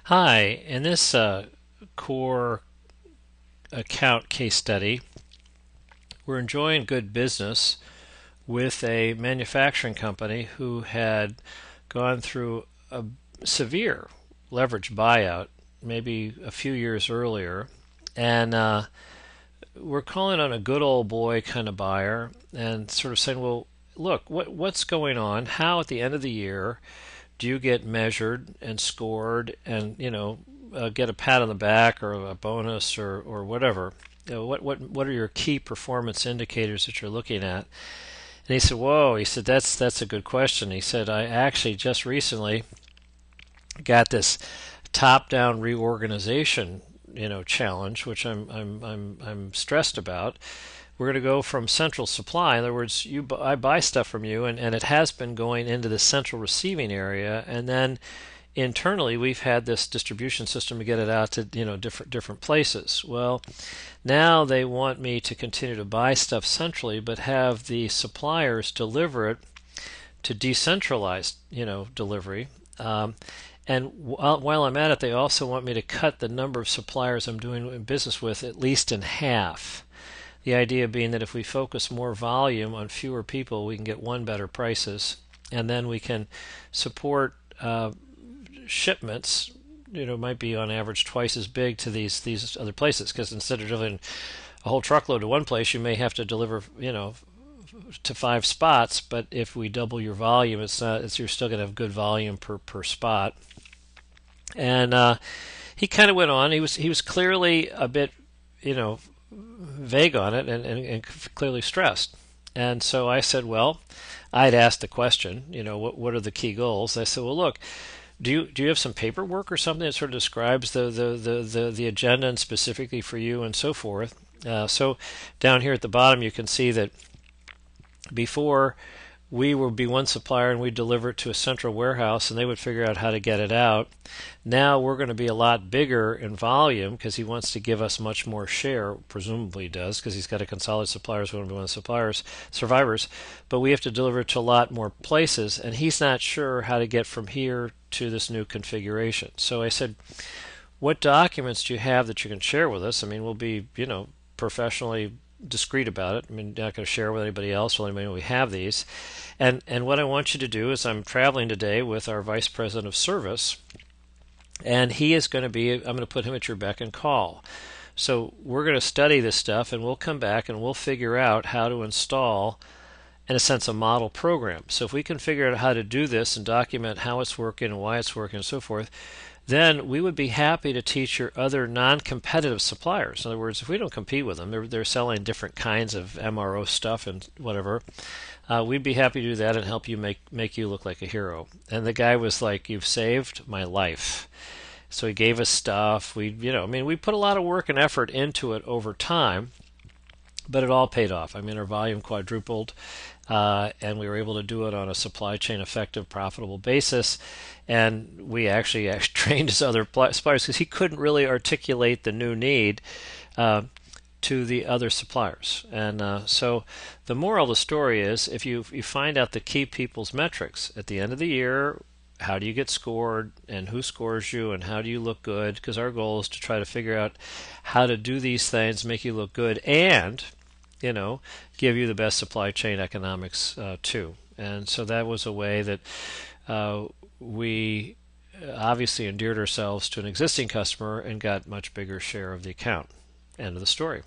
Hi, in this core account case study, we're enjoying good business with a manufacturing company who had gone through a severe leverage buyout maybe a few years earlier. And we're calling on a good old boy kind of buyer and sort of saying, well, look, what's going on? How at the end of the year do you get measured and scored and get a pat on the back or a bonus or whatever? What are your key performance indicators that you're looking at? And he said, "Whoa," he said, "that's a good question." He said, "I actually just recently got this top-down reorganization, challenge, which I'm stressed about. We're going to go from central supply. In other words, I buy stuff from you, and it has been going into the central receiving area, and then internally we've had this distribution system to get it out to different places. Well, now they want me to continue to buy stuff centrally, but have the suppliers deliver it to decentralized delivery. And while I'm at it, they also want me to cut the number of suppliers I'm doing business with at least in half. The idea being that if we focus more volume on fewer people, we can get better prices, and then we can support shipments. Might be on average twice as big to these other places, because instead of delivering a whole truckload to one place, you may have to deliver to five spots. But if we double your volume, you're still going to have good volume per spot. And he kind of went on. He was clearly a bit vague on it and clearly stressed. And so I said, well, I'd asked the question, what are the key goals? I said, well, look, do you have some paperwork or something that sort of describes the agenda and specifically for you and so forth? So down here at the bottom, you can see that before we would be one supplier and we'd deliver it to a central warehouse and they would figure out how to get it out. Now we're going to be a lot bigger in volume because he wants to give us much more share, presumably does, because he's got to consolidate suppliers. We want to be one of the suppliers, survivors, but we have to deliver it to a lot more places, and he's not sure how to get from here to this new configuration. So I said, what documents do you have that you can share with us? I mean, we'll be, professionally discreet about it. I mean, not going to share with anybody else. Well, anybody know we have these. And what I want you to do is I'm traveling today with our vice president of service, and he is going to be. I'm going to put him at your beck and call. So we're going to study this stuff, and we'll come back and we'll figure out how to install, in a sense, a model program. So if we can figure out how to do this and document how it's working and why it's working and so forth, then we would be happy to teach your other non-competitive suppliers. In other words, if we don't compete with them, they're selling different kinds of MRO stuff and whatever. We'd be happy to do that and help you make you look like a hero. And the guy was like, "You've saved my life." So he gave us stuff. We put a lot of work and effort into it over time, but it all paid off. I mean, our volume quadrupled, and we were able to do it on a supply chain effective, profitable basis. And we actually trained his other suppliers because he couldn't really articulate the new need to the other suppliers. And so the moral of the story is if you find out the key people's metrics at the end of the year, how do you get scored and who scores you and how do you look good? Because our goal is to try to figure out how to do these things, make you look good, and give you the best supply chain economics too. And so that was a way that we obviously endeared ourselves to an existing customer and got much bigger share of the account. End of the story.